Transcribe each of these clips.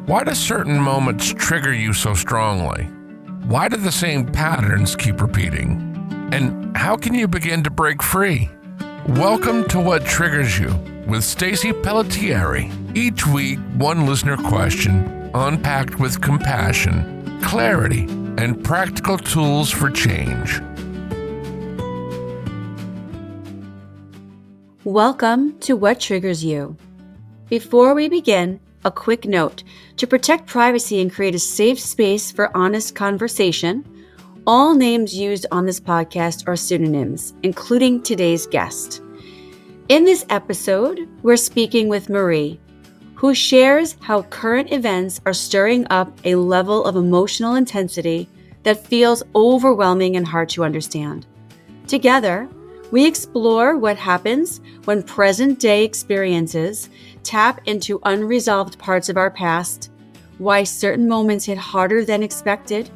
Why do certain moments trigger you so strongly? Why do the same patterns keep repeating? And how can you begin to break free? Welcome to What Triggers You with Stacy Pellettieri. Each week, one listener question unpacked with compassion, clarity, and practical tools for change. Welcome to What Triggers You. Before we begin, a quick note. To protect privacy and create a safe space for honest conversation, all names used on this podcast are pseudonyms, including today's guest. In this episode, we're speaking with Marie, who shares how current events are stirring up a level of emotional intensity that feels overwhelming and hard to understand. Together, we explore what happens when present-day experiences tap into unresolved parts of our past, why certain moments hit harder than expected,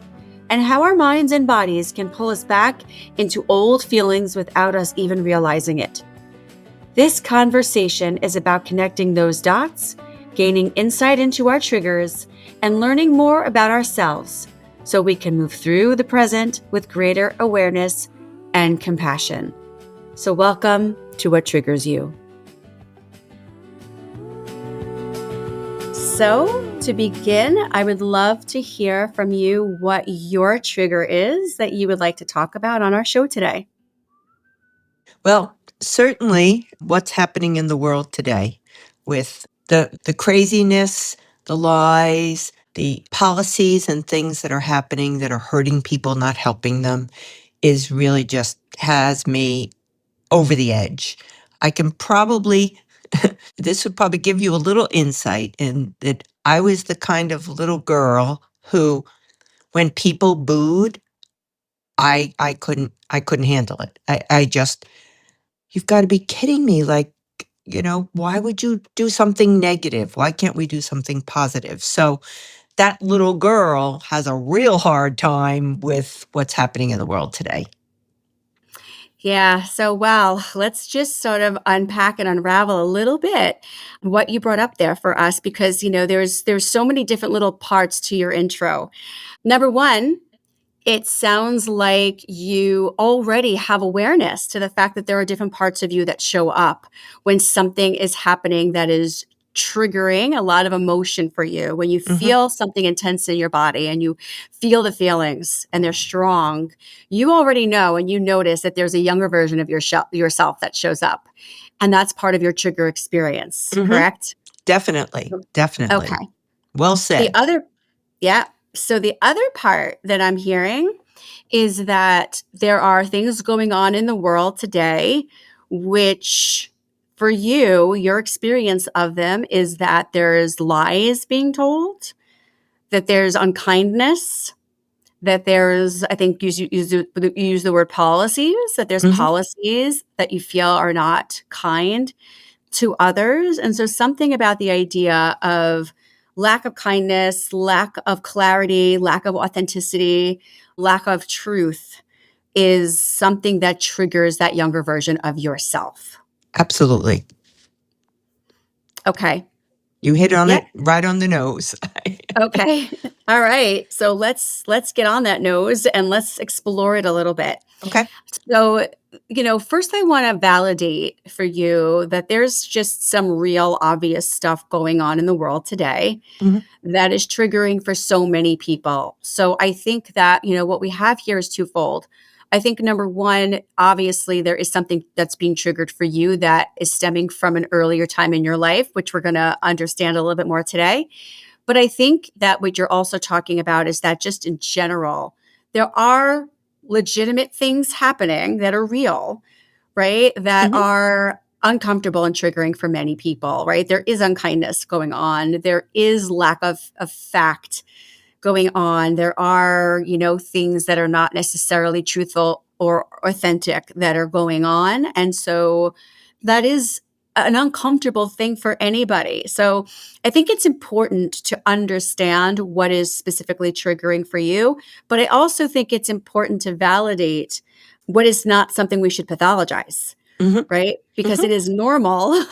and how our minds and bodies can pull us back into old feelings without us even realizing it. This conversation is about connecting those dots, gaining insight into our triggers, and learning more about ourselves so we can move through the present with greater awareness and compassion. So welcome to What Triggers You. So to begin, I would love to hear from you what your trigger is that you would like to talk about on our show today. Well, certainly what's happening in the world today with the craziness, the lies, the policies and things that are happening that are hurting people, not helping them, is really just has me over the edge. I can probably, this would probably give you a little insight in that I was the kind of little girl who, when people booed, I couldn't handle it. I just, you've got to be kidding me. Like, why would you do something negative? Why can't we do something positive? So that little girl has a real hard time with what's happening in the world today. Yeah, so let's just sort of unpack and unravel a little bit what you brought up there for us because there's so many different little parts to your intro. Number one, it sounds like you already have awareness to the fact that there are different parts of you that show up when something is happening that is triggering a lot of emotion for you. When you feel something intense in your body and you feel the feelings and they're strong, you already know and you notice that there's a younger version of yourself that shows up. And that's part of your trigger experience, correct? Definitely. Okay. Well said. So the other part that I'm hearing is that there are things going on in the world today, which for you, your experience of them is that there's lies being told, that there's unkindness, that there's, I think you use the word policies, that there's policies that you feel are not kind to others. And so something about the idea of lack of kindness, lack of clarity, lack of authenticity, lack of truth is something that triggers that younger version of yourself. Absolutely. Okay. You hit on it right on the nose. Okay. All right. So let's get on that nose and let's explore it a little bit. Okay. So, first I want to validate for you that there's just some real obvious stuff going on in the world today that is triggering for so many people. So I think that, what we have here is twofold. I think number one, obviously there is something that's being triggered for you that is stemming from an earlier time in your life, which we're going to understand a little bit more today. But I think that what you're also talking about is that just in general, there are legitimate things happening that are real, right? That are uncomfortable and triggering for many people, right? There is unkindness going on. There is lack of fact going on. There are, things that are not necessarily truthful or authentic that are going on. And so that is an uncomfortable thing for anybody. So I think it's important to understand what is specifically triggering for you. But I also think it's important to validate what is not something we should pathologize, Mhm. right? Because Mhm. it is normal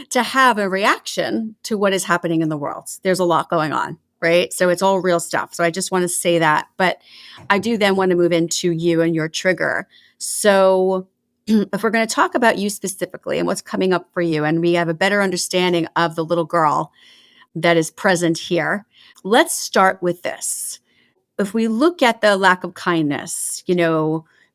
to have a reaction to what is happening in the world. There's a lot going on, right? So it's all real stuff. So I just want to say that. But I do then want to move into you and your trigger. So if we're going to talk about you specifically and what's coming up for you, and we have a better understanding of the little girl that is present here, let's start with this. If we look at the lack of kindness,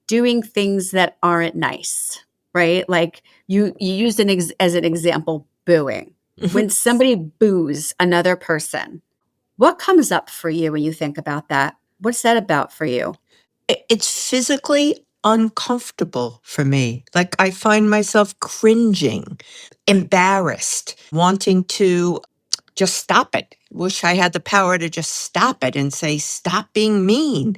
doing things that aren't nice, right? Like you used as an example, booing. Mhm. When somebody boos another person, what comes up for you when you think about that? What's that about for you? It's physically uncomfortable for me. Like, I find myself cringing, embarrassed, wanting to just stop it. Wish I had the power to just stop it and say, "Stop being mean."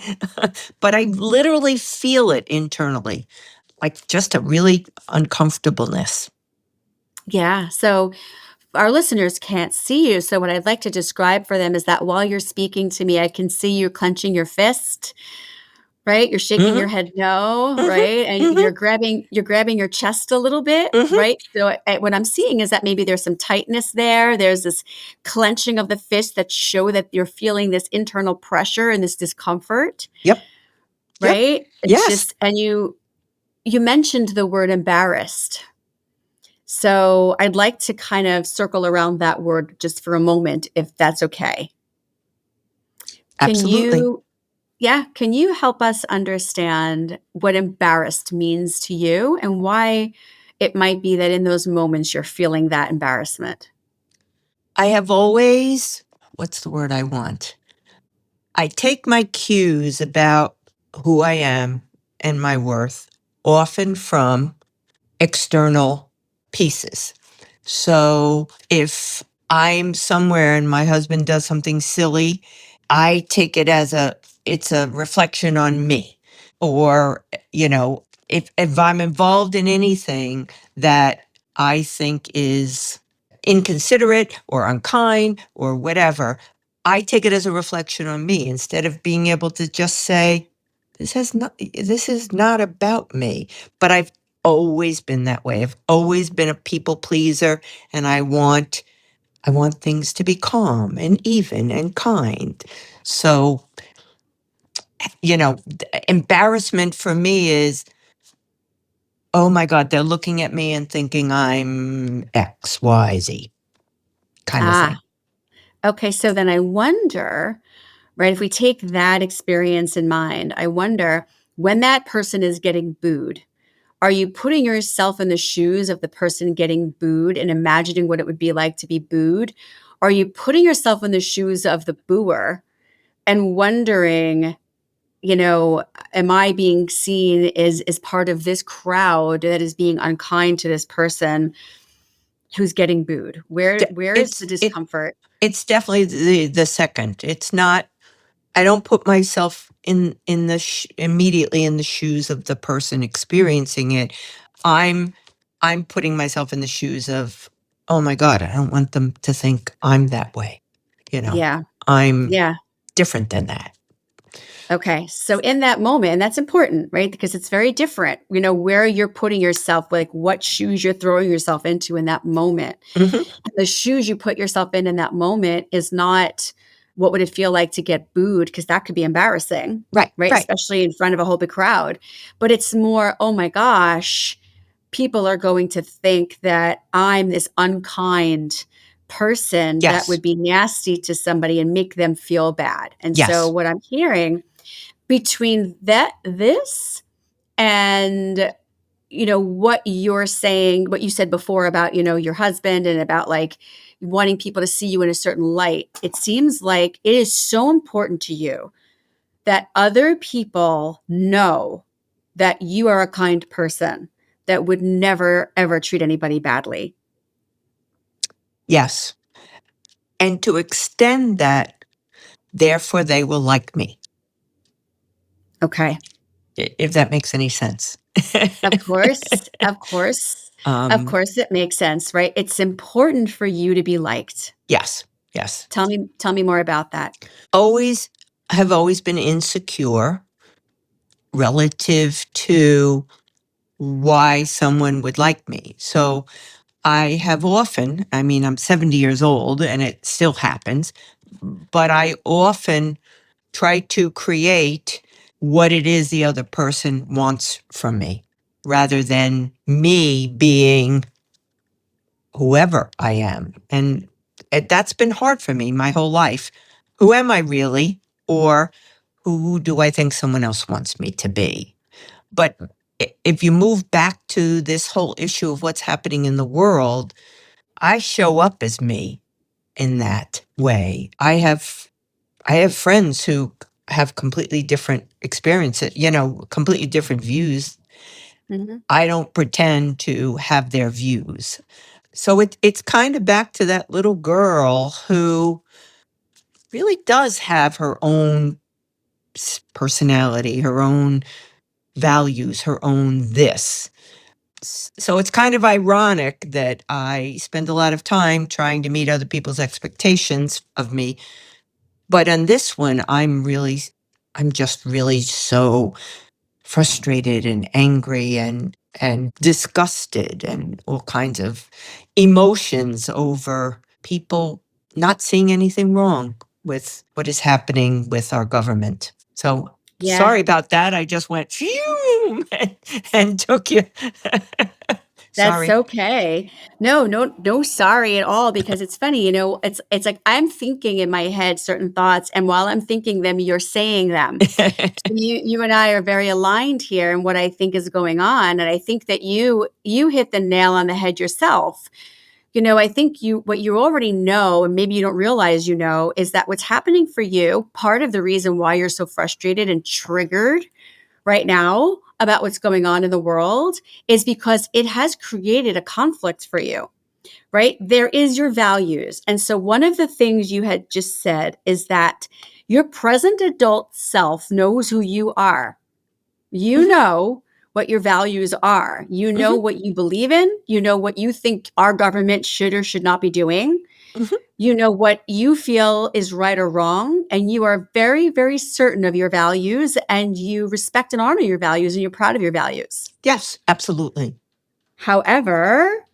But I literally feel it internally, like just a really uncomfortableness. Yeah. So our listeners can't see you. So what I'd like to describe for them is that while you're speaking to me, I can see you clenching your fist. Right? You're shaking your Mhm. head no, Mhm. right? And Mhm. you're grabbing your chest a little bit, Mhm. right? So what I'm seeing is that maybe there's some tightness there. There's this clenching of the fist that show that you're feeling this internal pressure and this discomfort, Yep. Yep. right? It's Yes. just and you mentioned the word embarrassed. So I'd like to kind of circle around that word just for a moment, if that's okay. Can Absolutely. you Yeah, can you help us understand what embarrassed means to you and why it might be that in those moments you're feeling that embarrassment? I have always, what's the word I want? I take my cues about who I am and my worth often from external pieces. So if I'm somewhere and my husband does something silly, I take it as it's a reflection on me. Or, if I'm involved in anything that I think is inconsiderate or unkind or whatever, I take it as a reflection on me instead of being able to just say, this is not about me. But I've always been that way. I've always been a people pleaser, and I want things to be calm and even and kind. So, embarrassment for me is, oh my God, they're looking at me and thinking I'm X, Y, Z kind of Ah, thing. okay. So then I wonder, right, if we take that experience in mind, I wonder when that person is getting booed, are you putting yourself in the shoes of the person getting booed and imagining what it would be like to be booed? Are you putting yourself in the shoes of the booer and wondering, you know, am I being seen as part of this crowd that is being unkind to this person who's getting booed? Where De- where is the It's it discomfort? it's definitely the second. It's not. I don't put myself in immediately in the shoes of the person experiencing it. I'm I'm putting myself in the shoes of, oh my God, I don't want them to think I'm that way. You know, Yeah. I'm Yeah. different than that. Okay. So in that moment, and that's important, right? Because it's very different, where you're putting yourself, like what shoes you're throwing yourself into in that moment. Mhm. The shoes you put yourself in that moment is not what would it feel like to get booed, because that could be embarrassing, Right, right? right. Especially in front of a whole big crowd. But it's more, oh my gosh, people are going to think that I'm this unkind person that Yes, would be nasty to somebody and make them feel bad. And so yes, what I'm hearing between this and what you're saying, what you said before about your husband and about like wanting people to see you in a certain light, it seems like it is so important to you that other people know that you are a kind person that would never ever treat anybody badly. yes. And to extend that, therefore they will like me, Okay. if that makes any sense. Of course, of course, of um, course it makes sense, right? It's important for you to be liked. yes, yes. Tell me more about that. Always have always been insecure relative to why someone would like me. So I have often, I mean, I'm 70 years old and it still happens, but I often try to create what it is the other person wants from me rather than me being whoever I am. And that's been hard for me my whole life. Who am I really? Or who do I think someone else wants me to be? But if you move back to this whole issue of what's happening in the world, I show up as me in that way. I have friends who have completely different experiences, completely different views. Mhm. I don't pretend to have their views. So it's kind of back to that little girl who really does have her own personality, her own values, her own this. So it's kind of ironic that I spend a lot of time trying to meet other people's expectations of me. But on this one, I'm just really so frustrated and angry and disgusted and all kinds of emotions over people not seeing anything wrong with what is happening with our government. So Yeah. sorry about that. I just went phew and took you. That's Sorry. okay. No, no, no sorry at all because it's funny, it's like I'm thinking in my head certain thoughts, and while I'm thinking them, you're saying them. So you and I are very aligned here in what I think is going on, and I think that you hit the nail on the head yourself. I think what you already know, and maybe you don't realize is that what's happening for you, part of the reason why you're so frustrated and triggered right now about what's going on in the world is because it has created a conflict for you, right? There is your values. And so one of the things you had just said is that your present adult self knows who you are. You Mhm, know what your values are. You know mhm, what you believe in. You know what you think our government should or should not be doing. mhm. You know what you feel is right or wrong, and you are very, very certain of your values, and you respect and honor your values, and you're proud of your values. Yes, absolutely. However,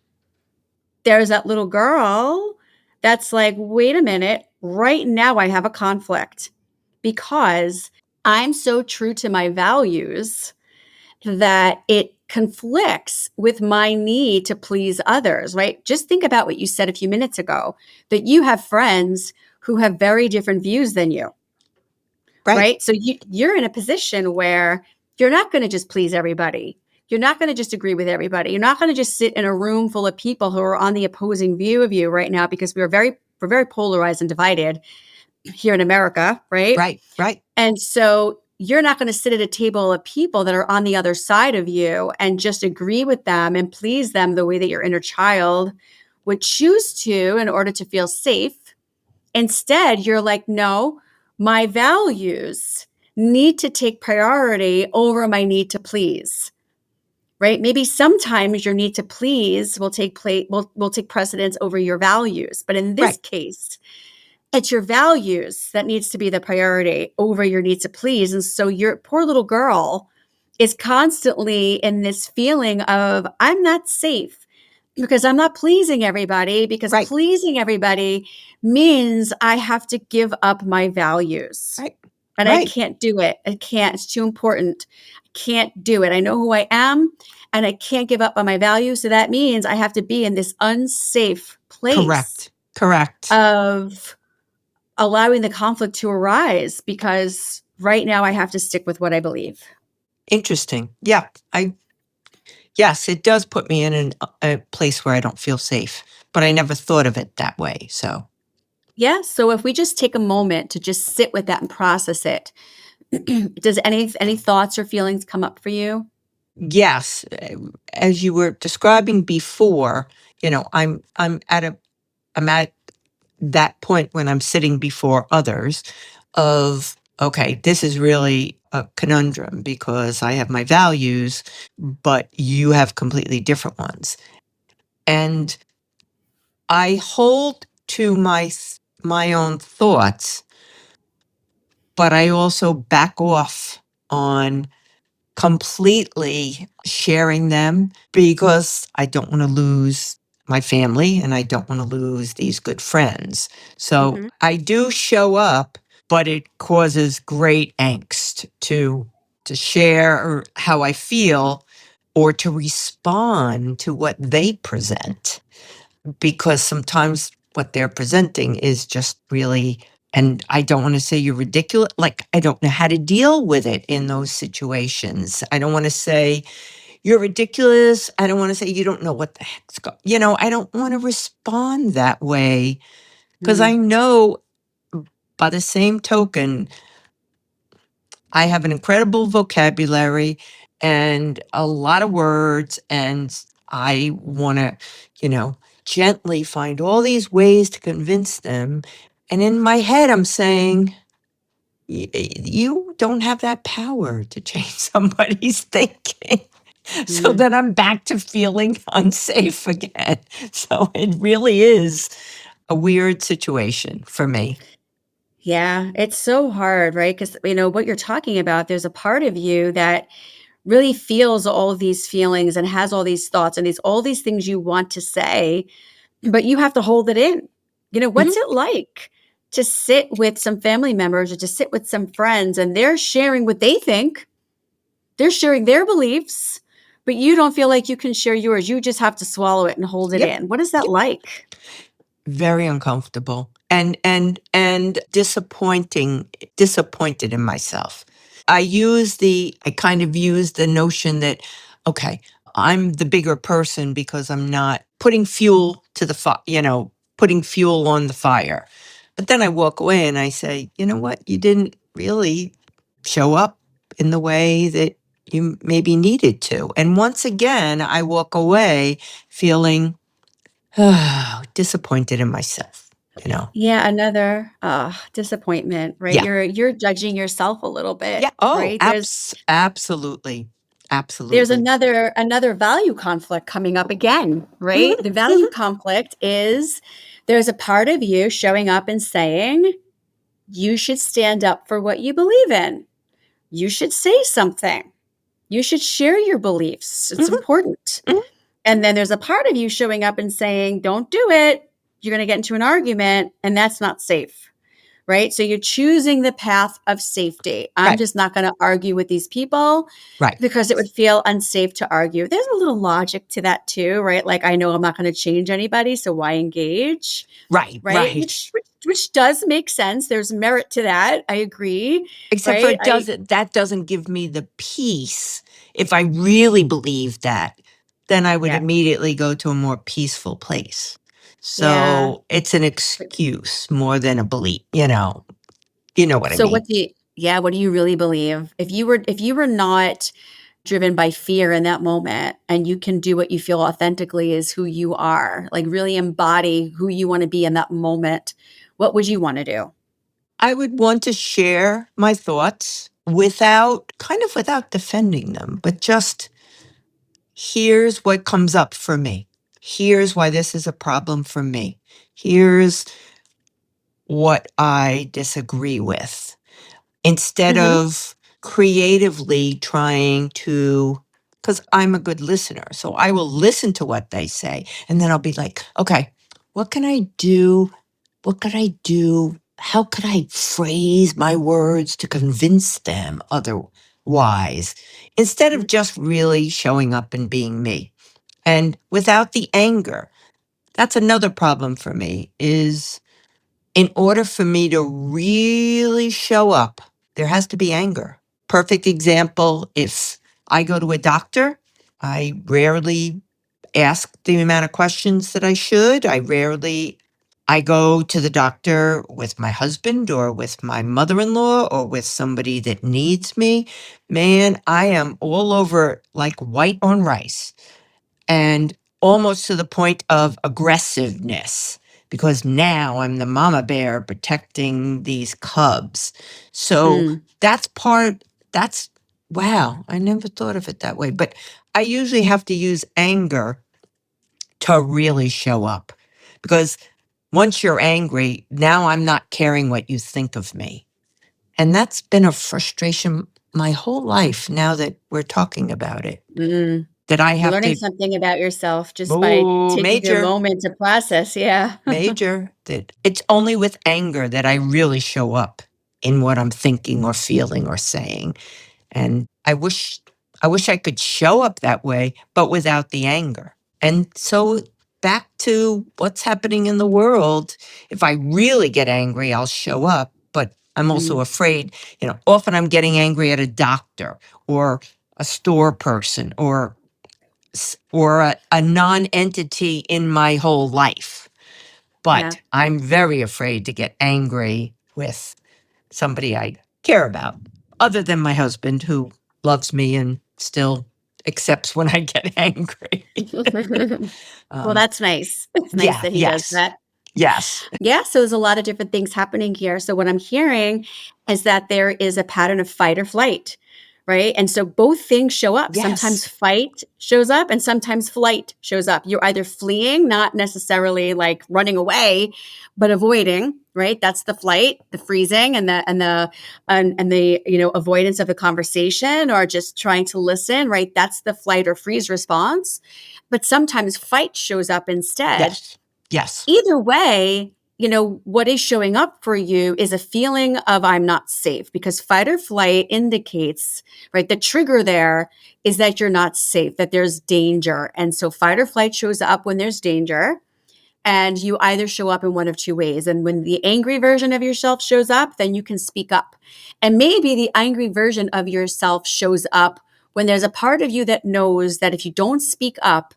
there's that little girl that's like, wait a minute, right now I have a conflict because I'm so true to my values that it conflicts with my need to please others, right? Just think about what you said a few minutes ago, that you have friends who have very different views than you, Right, right? So you're in a position where you're not going to just please everybody. You're not going to just agree with everybody. You're not going to just sit in a room full of people who are on the opposing view of you right now because we're very polarized and divided here in America, right? right, right, And so you're not going to sit at a table of people that are on the other side of you and just agree with them and please them the way that your inner child would choose to in order to feel safe. Instead, you're like, no, my values need to take priority over my need to please. Right? Maybe sometimes your need to please will take precedence over your values. But in this right. case, it's your values that needs to be the priority over your need to please. And so your poor little girl is constantly in this feeling of, I'm not safe because I'm not pleasing everybody, because Right, pleasing everybody means I have to give up my values. right, And I right. can't do it. I can't. It's too important. I can't do it. I know who I am and I can't give up on my values. So that means I have to be in this unsafe place Correct, correct. of allowing the conflict to arise because right now I have to stick with what I believe. Interesting. Yeah, yes, it does put me in a place where I don't feel safe, but I never thought of it that way. So, Yeah. So if we just take a moment to just sit with that and process it, does any thoughts or feelings come up for you? yes, as you were describing before, I'm at that point when I'm sitting before others of, okay, this is really a conundrum because I have my values, but you have completely different ones. And I hold to my own thoughts, but I also back off on completely sharing them because I don't want to lose my family and I don't want to lose these good friends. So Hmm. I do show up, but it causes great angst to share how I feel or to respond to what they present, because sometimes what they're presenting is just really, and I don't want to say you're ridiculous. Like, I don't know how to deal with it in those situations. I don't want to say you're ridiculous. I don't want to say you don't know what the heck's going. I don't want to respond that way because I know by the same token, I have an incredible vocabulary and a lot of words, and I want to, gently find all these ways to convince them. And in my head, I'm saying, You don't have that power to change somebody's thinking." So Mm. then I'm back to feeling unsafe again. So it really is a weird situation for me. Yeah, it's so hard, right? Because, what you're talking about, there's a part of you that really feels all of these feelings and has all these thoughts and all these things you want to say, but you have to hold it in. What's Mhm. it like to sit with some family members or to sit with some friends and they're sharing what they think, they're sharing their beliefs, but you don't feel like you can share yours. You just have to swallow it and hold it Yep. in. What is that Yep. like? Very uncomfortable and disappointed in myself. I kind of use the notion that, okay, I'm the bigger person because I'm not putting fuel to the fire, putting fuel on the fire. But then I walk away and I say, you know what? You didn't really show up in the way that you maybe needed to. And once again, I walk away feeling disappointed in myself. Yeah, another disappointment, right? Yeah. You're judging yourself a little bit, Yeah. Oh, right? absolutely. There's Absolutely. another value conflict coming up again, right? Mhm, The value mhm. conflict is there's a part of you showing up and saying, you should stand up for what you believe in. You should say something. You should share your beliefs. It's Mhm, important. mhm. And then there's a part of you showing up and saying, don't do it. You're going to get into an argument, and that's not safe, right? So you're choosing the path of safety. I'm Right, just not going to argue with these people right, because it would feel unsafe to argue. There's a little logic to that too, right? Like, I know I'm not going to change anybody, so why engage? right, Right? right. Which does make sense. There's merit to that. I agree. Except for Right? I that doesn't give me the peace. If I really believe that, then I would Yeah. immediately go to a more peaceful place. Yeah. So it's an excuse more than a belief, you know what I So mean? what do you really believe? If you were not driven by fear in that moment and you can do what you feel authentically is who you are, like really embody who you want to be in that moment, what would you want to do? I would want to share my thoughts without defending them, but just here's what comes up for me. Here's why this is a problem for me. Here's what I disagree with. Instead Mhm. of creatively trying to, because I'm a good listener. So I will listen to what they say. And then I'll be like, okay, what can I do? What could I do? How could I phrase my words to convince them otherwise? Instead of Mhm. just really showing up and being me. And without the anger, that's another problem for me is in order for me to really show up, there has to be anger. Perfect example, if I go to a doctor, I rarely ask the amount of questions that I should. I go to the doctor with my husband or with my mother-in-law or with somebody that needs me. Man, I am all over like white on rice and almost to the point of aggressiveness because now I'm the mama bear protecting these cubs. So Mm. that's part, that's, wow, I never thought of it that way. But I usually have to use anger to really show up because once you're angry, now I'm not caring what you think of me. And that's been a frustration my whole life, now that we're talking about it, Mm. that I You're have learning to, something about yourself just by oh, taking a major, moment to process. Yeah. major, that it's only with anger that I really show up in what I'm thinking or feeling or saying. And I wish I could show up that way, but without the anger. And so back to what's happening in the world, if I really get angry, I'll show up, but I'm also Mm. afraid, often I'm getting angry at a doctor or a store person or a non-entity in my whole life. Yeah. But I'm very afraid to get angry with somebody I care about, other than my husband, who loves me and still accepts when I get angry. Well, um, that's nice. It's nice yeah, that he does yes, that. yes, Yeah, so there's a lot of different things happening here. So what I'm hearing is that there is a pattern of fight or flight, right? And so both things show up. yes, Sometimes fight shows up and sometimes flight shows up. You're either fleeing, not necessarily like running away, but avoiding, right? That's the flight, the freezing and the avoidance of the conversation or just trying to listen, right? That's the flight or freeze response. But sometimes fight shows up instead. yes, yes, Either way, what is showing up for you is a feeling of I'm not safe because fight or flight indicates, right? The trigger there is that you're not safe, that there's danger. And so fight or flight shows up when there's danger. And you either show up in one of two ways. And when the angry version of yourself shows up, then you can speak up. And maybe the angry version of yourself shows up when there's a part of you that knows that if you don't speak up,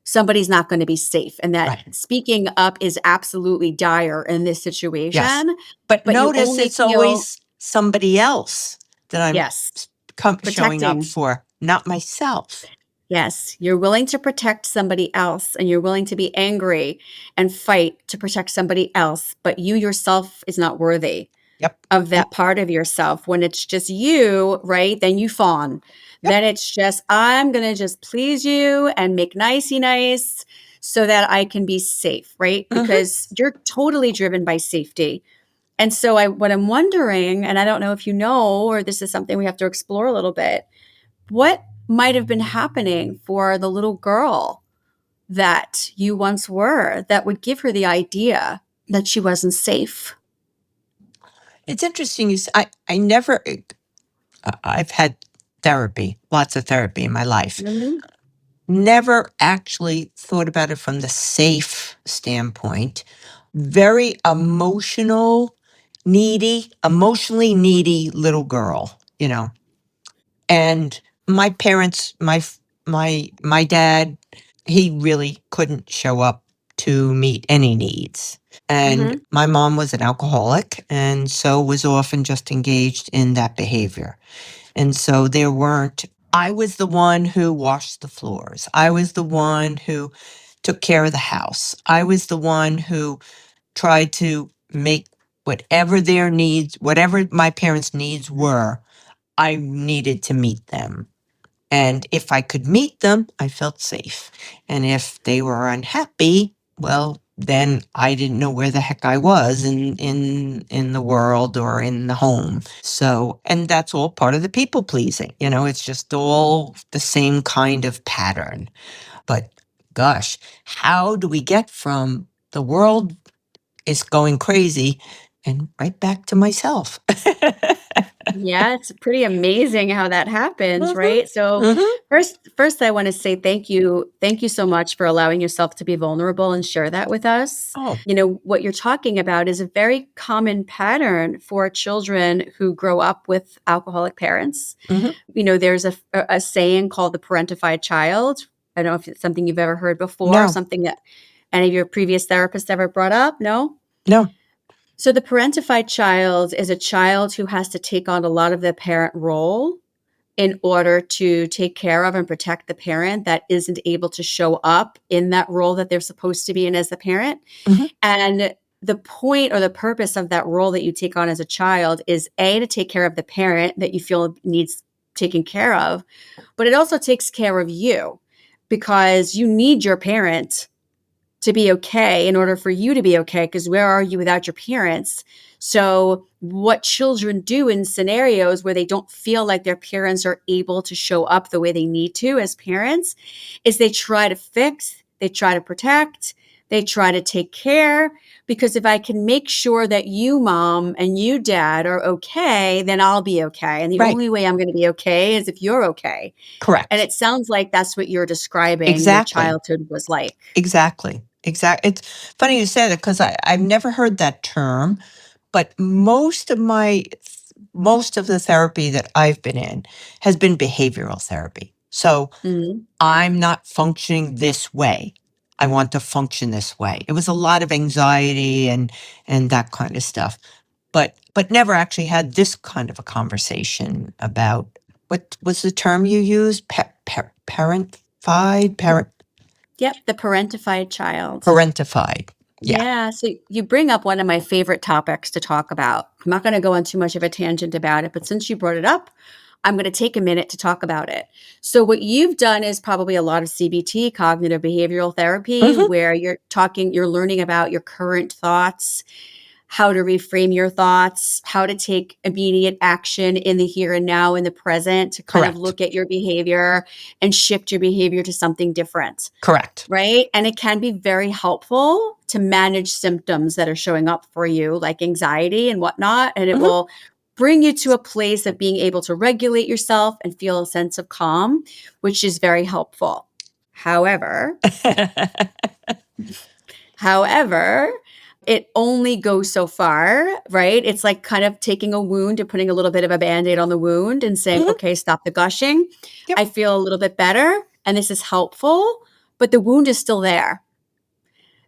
somebody's not going to be safe and that right, speaking up is absolutely dire in this yes. situation, But but you notice only it's feel always somebody else that I'm yes, showing up protecting. for, not myself. Yes, you're willing to protect somebody else and you're willing to be angry and fight to protect somebody else, but you yourself is not worthy Yep. of And that part of yourself. When it's just you, right? Then you fawn. yep. Then it's just, I'm going to just please you and make nicey nice so that I can be safe, right? Hmm. Because you're totally driven by safety. And so what I'm wondering, and I don't know if you know, or this is something we have to explore a little bit, what might have been happening for the little girl that you once were that would give her the idea that she wasn't safe? It's interesting. I never, I've had therapy, lots of therapy in my life. Mhm. Never actually thought about it from the safe standpoint. Very emotionally needy little girl. And my parents, my dad, he really couldn't show up to meet any needs. And Mhm. my mom was an alcoholic and so was often just engaged in that behavior. And so I was the one who washed the floors. I was the one who took care of the house. I was the one who tried to make whatever my parents' needs were, I needed to meet them. And if I could meet them, I felt safe. And if they were unhappy, well, then I didn't know where the heck I was in the world or in the home. So, and that's all part of the people pleasing. It's just all the same kind of pattern. But gosh, how do we get from the world is going crazy and right back to myself? Yeah, it's pretty amazing how that happens, Mhm, right? So mhm. first I want to say thank you. Thank you so much for allowing yourself to be vulnerable and share that with us. Oh, What you're talking about is a very common pattern for children who grow up with alcoholic parents. mhm. There's a saying called the parentified child. I don't know if it's something you've ever heard before, or No, something that any of your previous therapists ever brought up. No? no. So the parentified child is a child who has to take on a lot of the parent role in order to take care of and protect the parent that isn't able to show up in that role that they're supposed to be in as the parent. Mhm. And the point or the purpose of that role that you take on as a child is A, to take care of the parent that you feel needs taken care of, but it also takes care of you because you need your parent to be okay in order for you to be okay, because where are you without your parents? So what children do in scenarios where they don't feel like their parents are able to show up the way they need to as parents is they try to fix, they try to protect, they try to take care, because if I can make sure that you, mom, and you, dad, are okay, then I'll be okay. And the Right. only way I'm going to be okay is if you're okay. And Correct. it sounds like that's what you're describing your Exactly. childhood was like. Exactly. It's funny you say that because I've never heard that term, but most of the therapy that I've been in has been behavioral therapy. So Mhm. I'm not functioning this way. I want to function this way. It was a lot of anxiety and that kind of stuff, but never actually had this kind of a conversation about what was the term you used? Yep. Yep, the parentified child. Parentified. Yeah. Yeah, so you bring up one of my favorite topics to talk about. I'm not going to go on too much of a tangent about it, but since you brought it up, I'm going to take a minute to talk about it. So what you've done is probably a lot of CBT, cognitive behavioral therapy, Hmm. where you're learning about your current thoughts, how to reframe your thoughts, how to take immediate action in the here and now, in the present, to kind of Correct. look at your behavior and shift your behavior to something different. Correct. Right. And it can be very helpful to manage symptoms that are showing up for you, like anxiety and whatnot. And it Hmm. will bring you to a place of being able to regulate yourself and feel a sense of calm, which is very helpful. However, it only goes so far, right? It's like kind of taking a wound and putting a little bit of a band-aid on the wound and saying, Hmm. okay, stop the gushing. Yep. I feel a little bit better and this is helpful, but the wound is still there.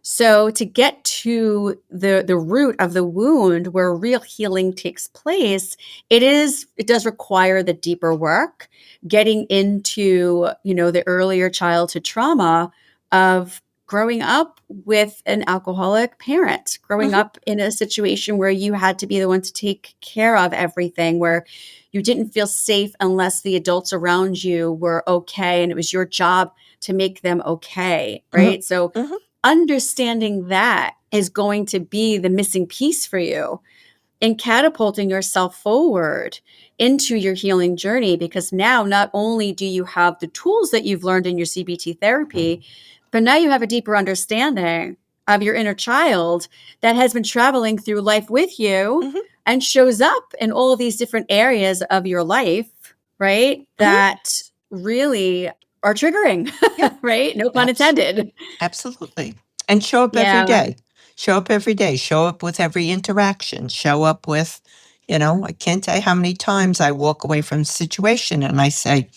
So to get to the root of the wound where real healing takes place, it does require the deeper work, getting into, the earlier childhood trauma of growing up with an alcoholic parent, growing Hmm. up in a situation where you had to be the one to take care of everything, where you didn't feel safe unless the adults around you were okay and it was your job to make them okay, Hmm. right? So Hmm. understanding that is going to be the missing piece for you in catapulting yourself forward into your healing journey. Because now not only do you have the tools that you've learned in your CBT therapy, but now you have a deeper understanding of your inner child that has been traveling through life with you Hmm. and shows up in all of these different areas of your life, right? Hmm. That really are triggering, Yep. right? No pun Abs- intended. Absolutely. And show up every Yeah. day. Show up every day. Show up with every interaction. Show up with, I can't tell you how many times I walk away from a situation and I say,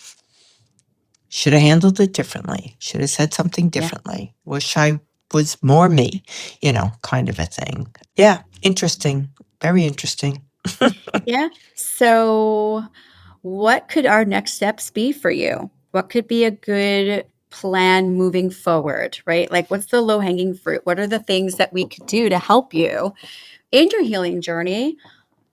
should have handled it differently. Should have said something Yeah. differently. Wish I was more me, kind of a thing. Yeah. Interesting. Very interesting. Yeah. So, what could our next steps be for you? What could be a good plan moving forward, right? Like, what's the low hanging fruit? What are the things that we could do to help you in your healing journey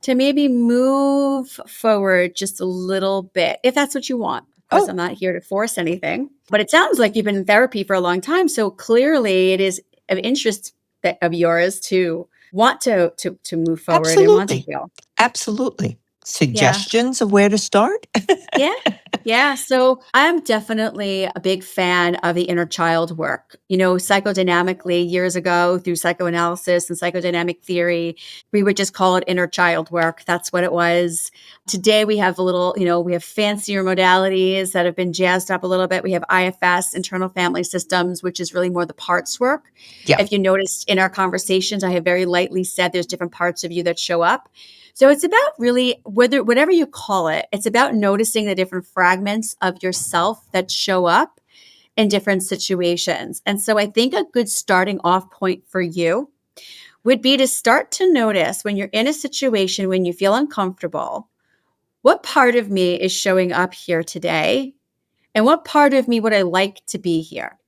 to maybe move forward just a little bit, if that's what you want? Of course, Oh, I'm not here to force anything, but it sounds like you've been in therapy for a long time. So, clearly, it is of interest of yours to want to move forward and want to absolutely. heal. Absolutely. Yeah. Suggestions of where to start? Yeah. Yeah. So I'm definitely a big fan of the inner child work. Psychodynamically, years ago, through psychoanalysis and psychodynamic theory, we would just call it inner child work. That's what it was. Today, we have we have fancier modalities that have been jazzed up a little bit. We have IFS, internal family systems, which is really more the parts work. Yeah. If you noticed in our conversations, I have very lightly said there's different parts of you that show up. So it's about really whatever you call it, it's about noticing the different fragments of yourself that show up in different situations. And so I think a good starting off point for you would be to start to notice when you're in a situation when you feel uncomfortable, what part of me is showing up here today? And what part of me would I like to be here?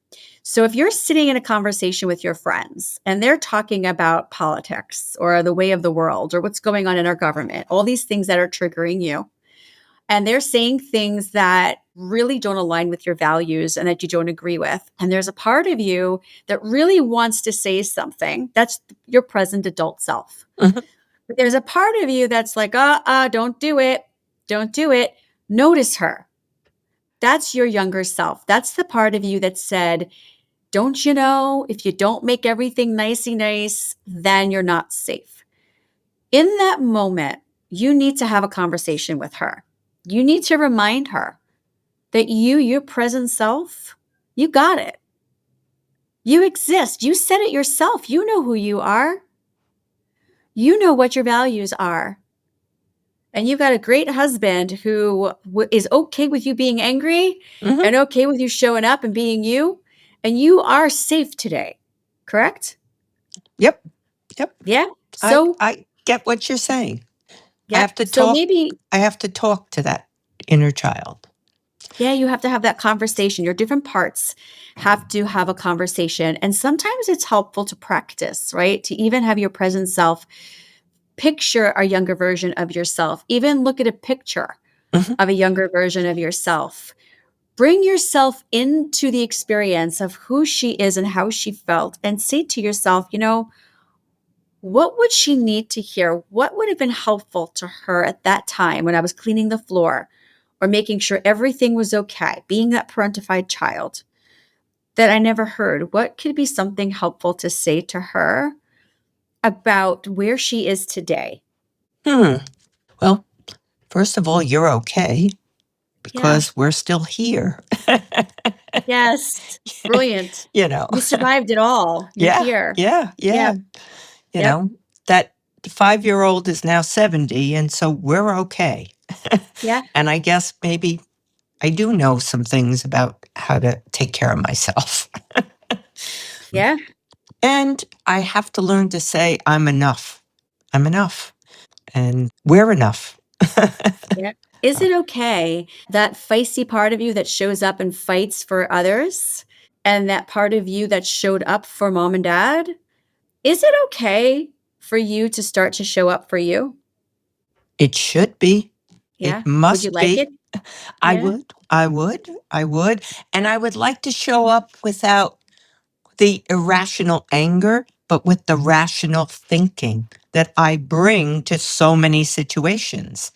So if you're sitting in a conversation with your friends and they're talking about politics or the way of the world or what's going on in our government, all these things that are triggering you, and they're saying things that really don't align with your values and that you don't agree with. And there's a part of you that really wants to say something. That's your present adult self. Mhm. But there's a part of you that's like, don't do it. Don't do it. Notice her. That's your younger self. That's the part of you that said, don't you know, if you don't make everything nicey nice, then you're not safe. In that moment, you need to have a conversation with her. You need to remind her that your present self, you got it. You exist. You said it yourself. You know who you are. You know what your values are. And you've got a great husband who is okay with you being angry Mhm. and okay with you showing up and being you. And you are safe today, correct? Yep. Yep. Yeah. I So, I get what you're saying. I yep. have to So talk maybe, I have to talk to that inner child. yeah, you have to have that conversation. Your different parts have to have a conversation. And sometimes it's helpful to practice, right? To even have your present self picture a younger version of yourself, even look at a picture Mhm. of a younger version of yourself. Bring yourself into the experience of who she is and how she felt, and say to yourself, what would she need to hear? What would have been helpful to her at that time when I was cleaning the floor or making sure everything was okay, being that parentified child that I never heard? What could be something helpful to say to her about where she is today? Hmm. Well, first of all, you're okay Yeah. because we're still here. Yes. Brilliant. You know? You survived it all. You're Yeah, here. yeah, yeah. Yep. You Yep. know, that 5-year-old is now 70, and so we're okay. Yeah. And I guess maybe I do know some things about how to take care of myself. Yeah. And I have to learn to say, I'm enough. I'm enough. And we're enough. Yeah. Is it okay that feisty part of you that shows up and fights for others and that part of you that showed up for mom and dad? Is it okay for you to start to show up for you? It should be. Yeah. It Would you must like it? be. I Yeah. would. I would. I would. And I would like to show up without the irrational anger, but with the rational thinking that I bring to so many situations.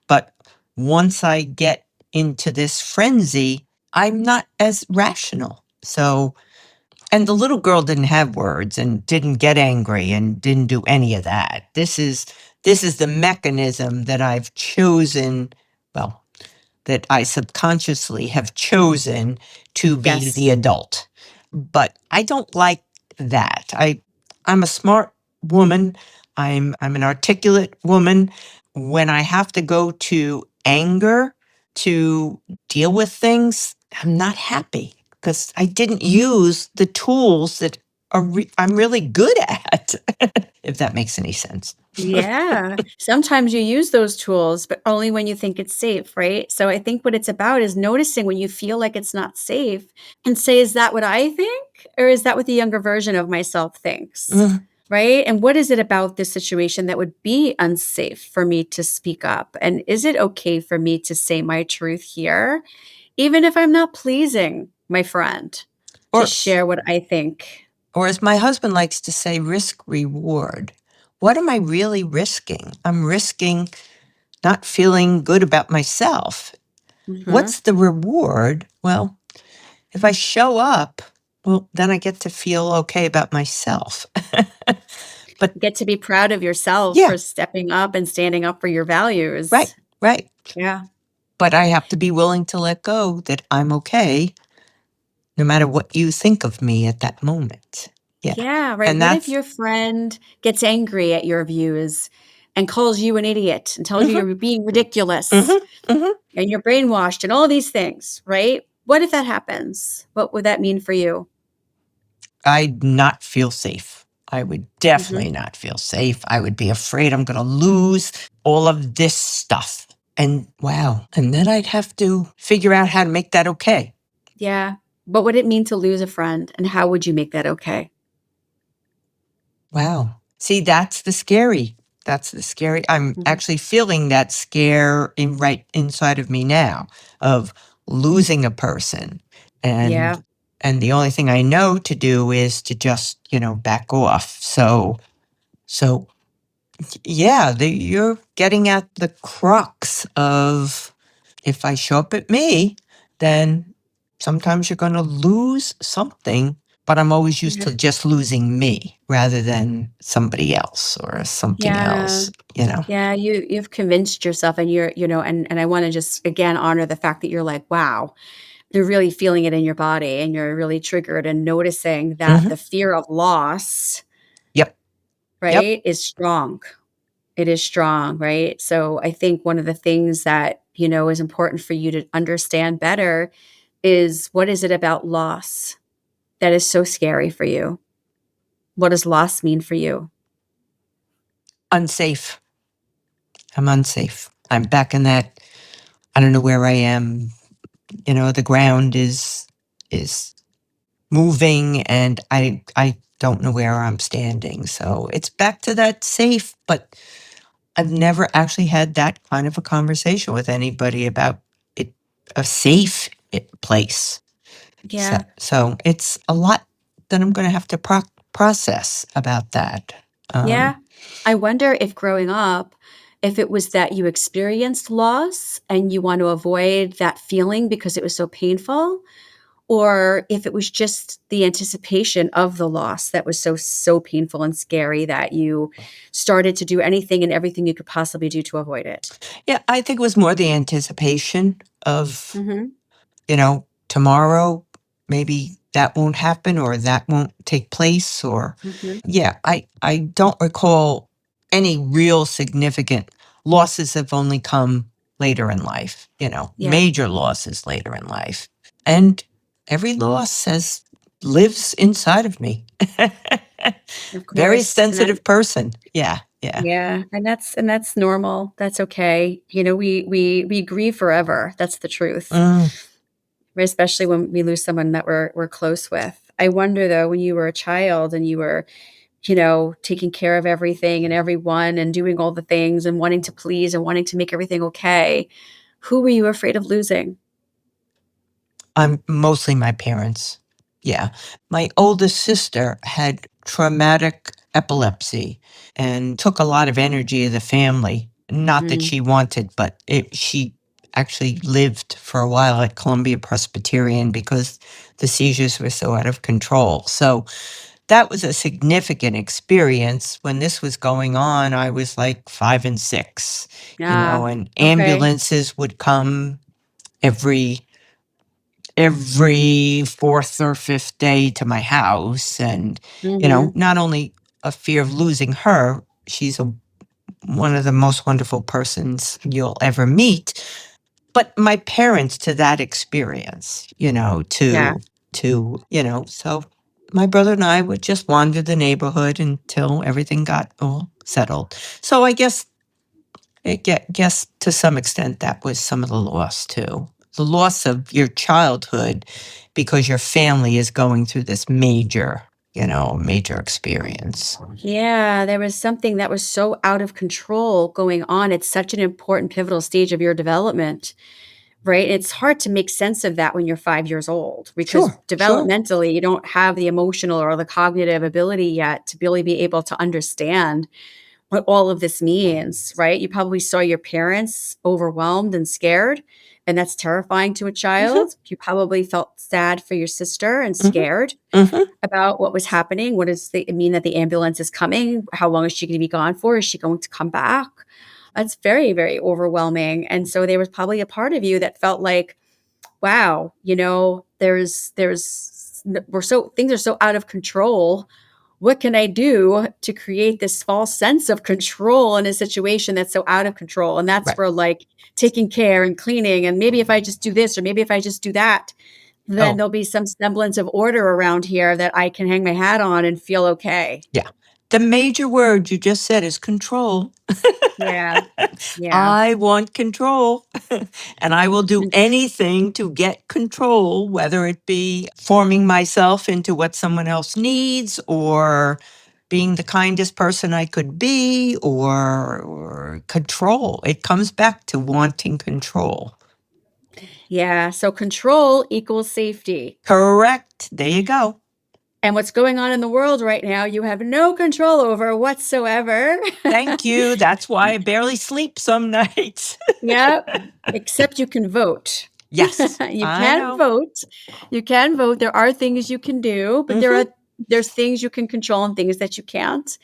But once I get into this frenzy, I'm not as rational. So, and the little girl didn't have words and didn't get angry and didn't do any of that. This is the mechanism that I've chosen, well, that I subconsciously have chosen to be the Yes. adult. But I don't like that. I'm a smart woman. I'm an articulate woman. When I have to go to anger to deal with things, I'm not happy because I didn't use the tools that I'm really good at, if that makes any sense. Yeah. Sometimes you use those tools, but only when you think it's safe, right? So I think what it's about is noticing when you feel like it's not safe and say, is that what I think? Or is that what the younger version of myself thinks? Mm, Right. And what is it about this situation that would be unsafe for me to speak up? And is it okay for me to say my truth here, even if I'm not pleasing my friend, to Or share what I think? Or as my husband likes to say, risk reward. What am I really risking? I'm risking not feeling good about myself. Mhm. What's the reward? Well, if I show up, well, then I get to feel okay about myself. But Get to be proud of yourself yeah, for stepping up and standing up for your right, values. right. Yeah. But I have to be willing to let go that I'm okay no matter what you think of me at that moment. Yeah. Yeah, right. And What if that's, your friend gets angry at your views and calls you an idiot and tells you mhm, you're being ridiculous mhm, mhm. and you're brainwashed and all these things, right? What if that happens? What would that mean for you? I'd not feel safe. I would Mhm. definitely not feel safe. I would be afraid I'm going to lose all of this stuff. And wow. And then I'd have to figure out how to make that okay. Yeah. What would it mean to lose a friend and how would you make that okay? Wow. See, that's the scary. That's the scary. I'm Mhm. actually feeling that scare right inside of me now of losing a person. Yeah. And the only thing I know to do is to just, back off. So yeah, you're getting at the crux of, if I show up at me, then sometimes you're going to lose something, but I'm always used Yeah. to just losing me rather than somebody else or something Yeah. else. Yeah, you've convinced yourself, and and I want to just again honor the fact that you're like, wow, you're really feeling it in your body and you're really triggered and noticing that Hmm. the fear of loss, Yep. Yep. right, is strong. It is strong, right? So I think one of the things that, is important for you to understand better is, what is it about loss that is so scary for you? What does loss mean for you? Unsafe. I'm unsafe. I'm back in that. I don't know where I am. The ground is moving and I don't know where I'm standing. So it's back to that safe, but I've never actually had that kind of a conversation with anybody about it, a safe place. So, Yeah. so it's a lot that I'm going to have to process about that. Yeah. Um, I wonder if growing up, if it was that you experienced loss and you want to avoid that feeling because it was so painful, or if it was just the anticipation of the loss that was so painful and scary that you started to do anything and everything you could possibly do to avoid it. yeah, I think it was more the anticipation of, Mhm. tomorrow, maybe that won't happen or that won't take place or Mhm. yeah, I don't recall any real significant losses have only come later in life, Yeah, major losses later in life. And every loss lives inside of me. of Very course. And that sensitive person. Yeah, yeah. yeah, and that's normal. That's okay. We grieve forever. That's the truth. Mm, Especially when we lose someone that we're close with. I wonder though, when you were a child and you were, taking care of everything and everyone and doing all the things and wanting to please and wanting to make everything okay, who were you afraid of losing? I'm mostly my parents. Yeah. My oldest sister had traumatic epilepsy and took a lot of energy of the family. Not that Mm, she wanted, but she actually lived for a while at Columbia Presbyterian because the seizures were so out of control. So that was a significant experience. When this was going on, I was like 5 and 6, ah, and okay. ambulances would come every fourth or fifth day to my house. And, Mhm. not only a fear of losing her, she's one of the most wonderful persons you'll ever meet, but my parents to that experience, Yeah. so my brother and I would just wander the neighborhood until everything got all settled. So I guess to some extent that was some of the loss too. The loss of your childhood because your family is going through this major experience. Yeah, there was something that was so out of control going on. It's such an important pivotal stage of your development. Right? It's hard to make sense of that when you're 5 years old because Sure, sure. developmentally, you don't have the emotional or the cognitive ability yet to really be able to understand what all of this means, right? You probably saw your parents overwhelmed and scared, and that's terrifying to a Hmm. child. You probably felt sad for your sister and Hmm. scared Hmm. about what was happening. What does it mean that the ambulance is coming? How long is she going to be gone for? Is she going to come back? That's very, very overwhelming. And so there was probably a part of you that felt like, wow, we're so things are so out of control. What can I do to create this false sense of control in a situation that's so out of control? And that's Right. where like taking care and cleaning, and maybe if I just do this or maybe if I just do that, then Oh, there'll be some semblance of order around here that I can hang my hat on and feel okay. yeah. The major word you just said is control. Yeah. Yeah. I want control, and I will do And anything to get control, whether it be forming myself into what someone else needs or being the kindest person I could be, or control. It comes back to wanting control. Yeah. So control equals safety. Correct. There you go. And what's going on in the world right now, you have no control over whatsoever. Thank you. That's why I barely sleep some nights. Yep. Except you can vote. Yes, You I can know. vote. You can vote. There are things you can do, but Mhm. there's things you can control and things that you can't,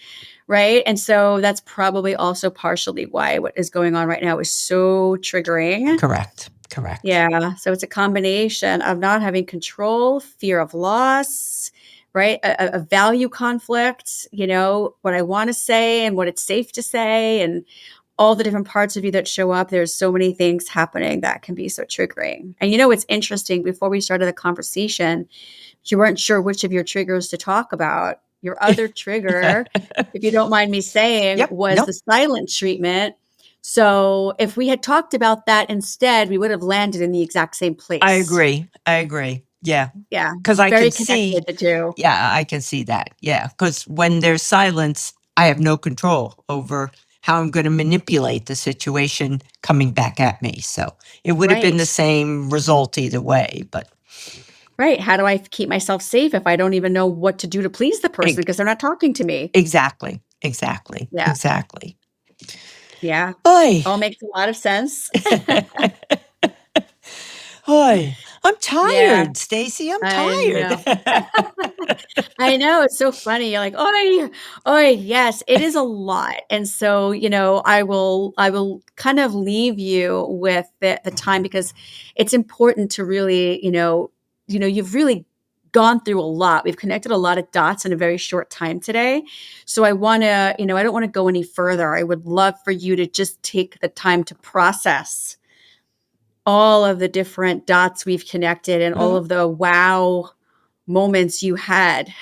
right? And so that's probably also partially why what is going on right now is so triggering. Correct. Correct. Yeah. So it's a combination of not having control, fear of loss, right? A value conflict, what I want to say and what it's safe to say, and all the different parts of you that show up. There's so many things happening that can be so triggering. And it's interesting, before we started the conversation, you weren't sure which of your triggers to talk about. Your other trigger, if you don't mind me saying, Yep. was Nope. the silent treatment. So if we had talked about that instead, we would have landed in the exact same place. I agree. Yeah. Yeah. Because I Very can see, connected, the two. yeah, I can see that. Yeah. Because when there's silence, I have no control over how I'm going to manipulate the situation coming back at me. So it would have been the Right. same result either way. But Right. How do I keep myself safe if I don't even know what to do to please the person e- because they're not talking to me? exactly. Exactly. Yeah. Exactly. Yeah. Oy. All makes a lot of sense. Oy. I'm Yeah. tired, Stacy. I'm I tired. know. I know, it's so funny. You're like, "Oy, oy." Yes, it is a lot. And so, I will kind of leave you with the time, because it's important to really, you've really gone through a lot. We've connected a lot of dots in a very short time today. So I wanna, I don't wanna go any further. I would love for you to just take the time to process all of the different dots we've connected and all Mhm. of the wow moments you had,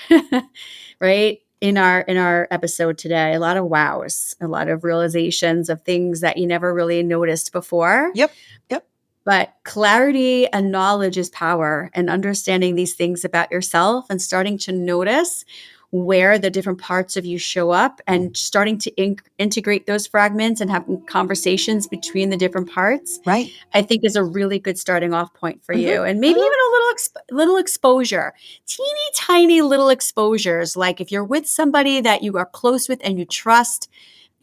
right? In our episode today, a lot of wows, a lot of realizations of things that you never really noticed before. Yep. Yep. But clarity and knowledge is power, and understanding these things about yourself and starting to notice where the different parts of you show up, and starting to integrate those fragments and having conversations between the different parts, Right. I think is a really good starting off point for Mhm. you. And maybe Mhm. even a little exposure, teeny tiny little exposures. Like if you're with somebody that you are close with and you trust,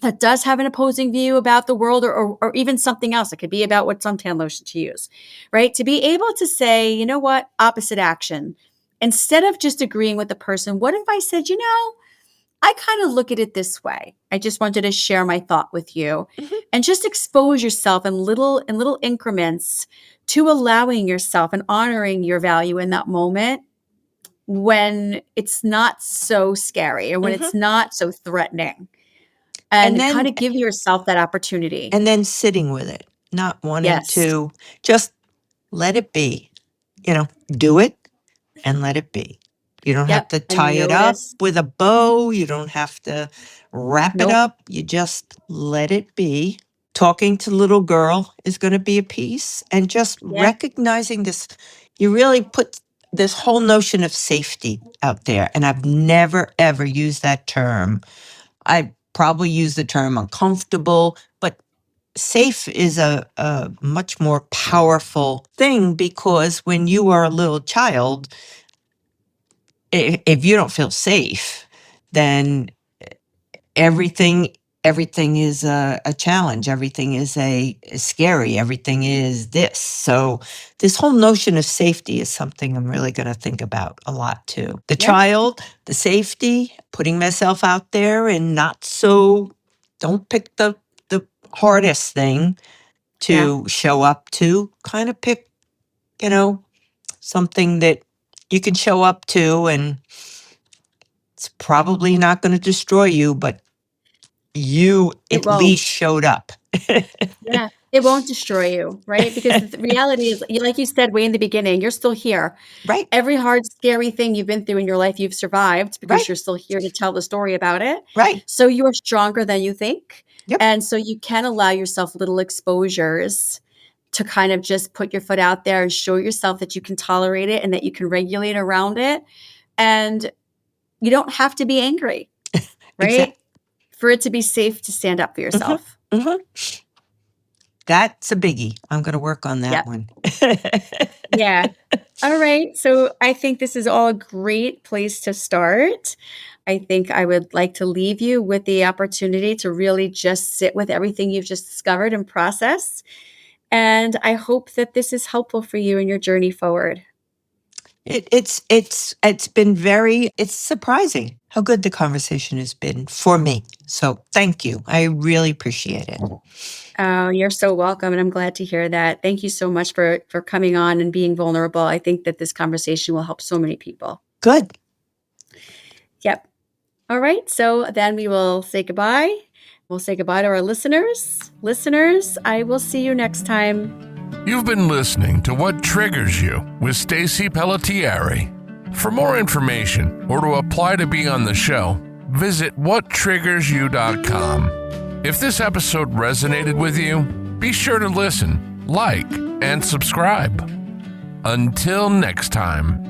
that does have an opposing view about the world, or even something else. It could be about what suntan lotion to use, right? To be able to say, you know what, opposite action. Instead of just agreeing with the person, what if I said, I kind of look at it this way. I just wanted to share my thought with you, Mhm. and just expose yourself in little increments to allowing yourself and honoring your value in that moment, when it's not so scary or when Mhm. it's not so threatening, And and kind then of give yourself that opportunity. and then sitting with it, not wanting Yes. to just let it be. Do it and let it be. You don't have Yep. to And tie it up notice. with a bow. You don't have to wrap it Nope. up. You just let it be. Talking to little girl is going to be a piece, and just Yeah. recognizing this. You really put this whole notion of safety out there. And I've never, ever used that term. I probably use the term uncomfortable, but safe is a much more powerful thing, because when you are a little child, if you don't feel safe, then everything is a challenge. Everything is scary. Everything is this. So this whole notion of safety is something I'm really going to think about a lot too. The Yeah. child, the safety, putting myself out there, and not so. Don't pick the hardest thing Yeah. to show up to. Kind of pick, you know, something that you can show up to, and it's probably not going to destroy you, but you It at won't. least showed up. Yeah, it won't destroy you, right? Because the reality is, like you said way in the beginning, you're still here. Right, Every hard, scary thing you've been through in your life, you've survived, because right, you're still here to tell the story about it. right. So you are stronger than you think. Yep. And so you can allow yourself little exposures to kind of just put your foot out there and show yourself that you can tolerate it and that you can regulate around it. And you don't have to be angry. right? For it to be safe to stand up for yourself. That's a biggie. I'm going to work on that Yep. one. Yeah. All right. So I think this is all a great place to start. I think I would like to leave you with the opportunity to really just sit with everything you've just discovered and process. And I hope that this is helpful for you in your journey forward. It's surprising how good the conversation has been for me. So thank you. I really appreciate it. Oh, you're so welcome. And I'm glad to hear that. Thank you so much for coming on and being vulnerable. I think that this conversation will help so many people. Good. Yep. All right. So then we will say goodbye. We'll say goodbye to our listeners. Listeners, I will see you next time. You've been listening to What Triggers You with Stacy Pellettieri. For more information or to apply to be on the show, visit whattriggersyou.com. If this episode resonated with you, be sure to listen, like, and subscribe. Until next time.